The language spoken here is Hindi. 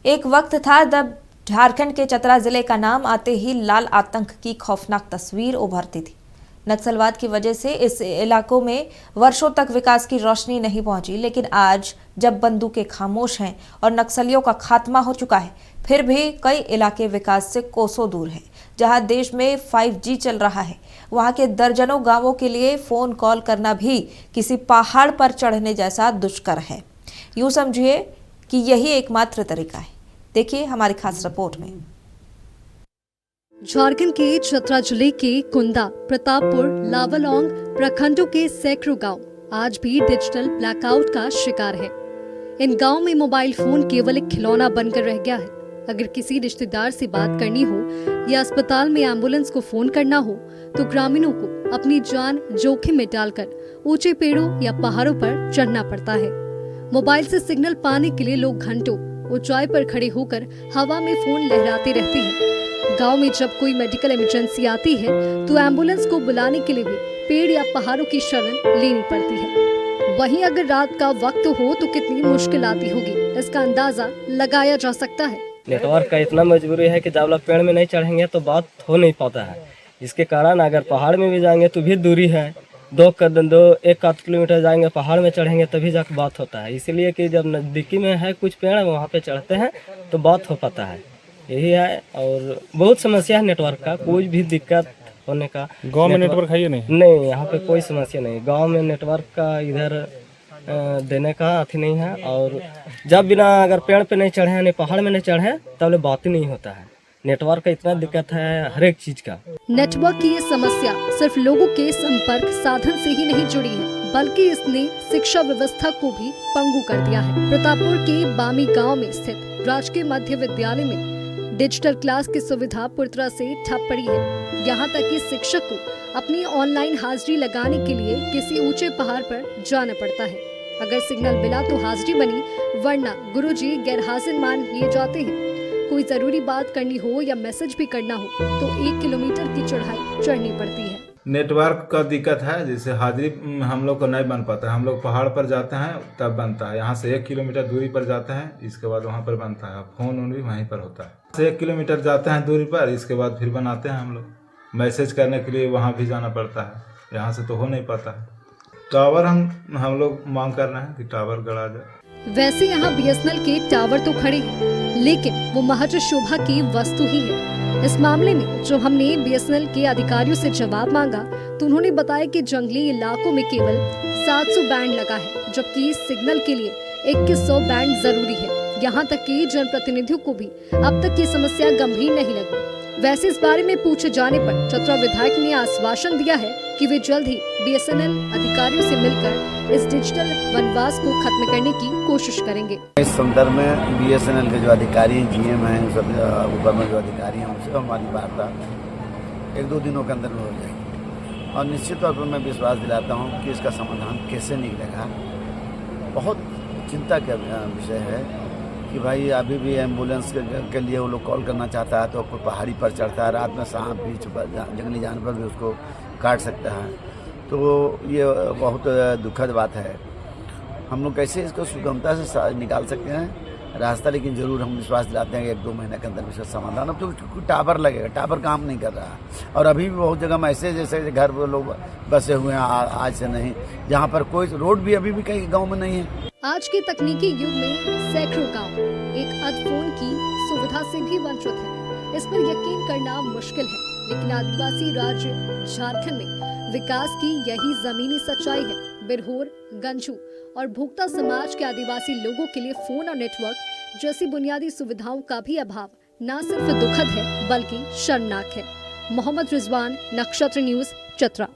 एक वक्त था जब झारखंड के चतरा जिले का नाम आते ही लाल आतंक की खौफनाक तस्वीर उभरती थी। नक्सलवाद की वजह से इस इलाकों में वर्षों तक विकास की रोशनी नहीं पहुंची, लेकिन आज जब बंदूकें खामोश हैं और नक्सलियों का खात्मा हो चुका है, फिर भी कई इलाके विकास से कोसों दूर हैं। जहां देश में 5G चल रहा है, वहां के दर्जनों गांवों के लिए फोन कॉल करना भी किसी पहाड़ पर चढ़ने जैसा दुष्कर है। यूं समझिए कि यही एकमात्र तरीका है। देखिए हमारी खास रिपोर्ट में। झारखंड के चतरा जिले के कुंदा, प्रतापपुर, लावालौंग प्रखंडों के सैकड़ों गांव आज भी डिजिटल ब्लैकआउट का शिकार है। इन गांव में मोबाइल फोन केवल एक खिलौना बनकर रह गया है। अगर किसी रिश्तेदार से बात करनी हो या अस्पताल में एम्बुलेंस को फोन करना हो तो ग्रामीणों को अपनी जान जोखिम में डालकर ऊंचे पेड़ों या पहाड़ों पर चढ़ना पड़ता है। मोबाइल से सिग्नल पाने के लिए लोग घंटों ऊंचाई पर खड़े होकर हवा में फोन लहराते रहते हैं। गांव में जब कोई मेडिकल इमरजेंसी आती है तो एम्बुलेंस को बुलाने के लिए भी पेड़ या पहाड़ों की शरण लेनी पड़ती है। वहीं अगर रात का वक्त हो तो कितनी मुश्किल आती होगी, इसका अंदाजा लगाया जा सकता है। नेटवर्क का इतना मजबूरी है कि जब लोग पेड़ में नहीं चढ़ेंगे तो बात हो नहीं पाता है। इसके कारण अगर पहाड़ में भी जाएंगे तो भी दूरी है, 1 किलोमीटर जाएंगे, पहाड़ में चढ़ेंगे तभी जाकर बात होता है। इसीलिए कि जब नज़दीकी में है कुछ पेड़ वहाँ पे चढ़ते हैं तो बात हो पाता है। यही है, और बहुत समस्या है नेटवर्क का, कोई भी दिक्कत होने का। गांव में नेटवर्क है या नहीं? नहीं, यहाँ पे कोई समस्या नहीं। गांव में नेटवर्क का इधर देने का अथी नहीं है, और जब बिना अगर पेड़ पे नहीं चढ़े यानी पहाड़ में नहीं चढ़े तब बात ही नहीं होता है। नेटवर्क का इतना दिक्कत है हर एक चीज का। नेटवर्क की ये समस्या सिर्फ लोगों के संपर्क साधन से ही नहीं जुड़ी है, बल्कि इसने शिक्षा व्यवस्था को भी पंगु कर दिया है। प्रतापपुर के बामी गांव में स्थित राजकीय मध्य विद्यालय में डिजिटल क्लास की सुविधा पूरी तरह से ठप पड़ी है। यहाँ तक कि शिक्षक को अपनी ऑनलाइन हाजिरी लगाने के लिए किसी ऊंचे पहाड़ पर जाना पड़ता है। अगर सिग्नल मिला तो हाजिरी बनी, वरना गुरुजी गैरहाजिर मान लिए जाते हैं। कोई जरूरी बात करनी हो या मैसेज भी करना हो तो 1 किलोमीटर की चढ़ाई चढ़नी पड़ती है। नेटवर्क का दिक्कत है, जैसे हाजिरी हम लोग को नहीं बन पाता है। हम लोग पहाड़ पर जाते हैं तब बनता है। यहाँ से 1 किलोमीटर दूरी पर जाते हैं, इसके बाद वहाँ पर बनता है। फोन उन भी वहीं पर होता है। 1 किलोमीटर जाते हैं दूरी पर, इसके बाद फिर बनाते हैं हम लोग। मैसेज करने के लिए वहाँ भी जाना पड़ता है, यहाँ से तो हो नहीं पाता है। टावर हम लोग मांग कर रहे हैं कि टावर गड़ा जाए। वैसे यहाँ BSNL के टावर तो खड़े हैं, लेकिन वो महज शोभा की वस्तु ही है। इस मामले में जब हमने BSNL के अधिकारियों से जवाब मांगा तो उन्होंने बताया कि जंगली इलाकों में केवल 700 बैंड लगा है, जबकि सिग्नल के लिए 2100 बैंड जरूरी है। यहाँ तक कि जनप्रतिनिधियों को भी अब तक ये समस्या गंभीर नहीं लगी। वैसे इस बारे में पूछे जाने पर चतरा विधायक ने आश्वासन दिया है कि वे जल्द ही BSNL अधिकारियों से मिलकर इस डिजिटल वनवास को खत्म करने की कोशिश करेंगे। इस संदर्भ में BSNL के जो अधिकारी GM हैं, सब ऊपर में जो अधिकारी हैं, उनसे हमारी वार्ता 1-2 दिनों के अंदर में हो जाएगी, और निश्चित तौर पर मैं विश्वास दिलाता हूँ कि इसका समाधान कैसे निकलेगा। बहुत चिंता का विषय है कि भाई अभी भी एम्बुलेंस के लिए वो लोग कॉल करना चाहता है तो कोई पहाड़ी पर चढ़ता है, रात में सांप भी जंगली जानवर भी उसको काट सकता है। तो ये बहुत दुखद बात है। हम लोग कैसे इसको सुगमता से निकाल सकते हैं रास्ता, लेकिन ज़रूर हम विश्वास दिलाते हैं कि 1-2 महीने के अंदर इसका समाधान। अब तो टावर लगेगा, टावर काम नहीं कर रहा, और अभी भी बहुत जगह में ऐसे जैसे घर पर लोग बसे हुए हैं आज से नहीं, जहाँ पर कोई रोड भी अभी भी कई गाँव में नहीं है। आज के तकनीकी युग में सैकड़ों गांव एक अधफोन की सुविधा से भी वंचित है। इस पर यकीन करना मुश्किल है, लेकिन आदिवासी राज्य झारखंड में विकास की यही जमीनी सच्चाई है। बिरहोर, गंजू और भोक्ता समाज के आदिवासी लोगों के लिए फोन और नेटवर्क जैसी बुनियादी सुविधाओं का भी अभाव न सिर्फ दुखद है बल्कि शर्मनाक है। मोहम्मद रिजवान, नक्षत्र न्यूज, चतरा।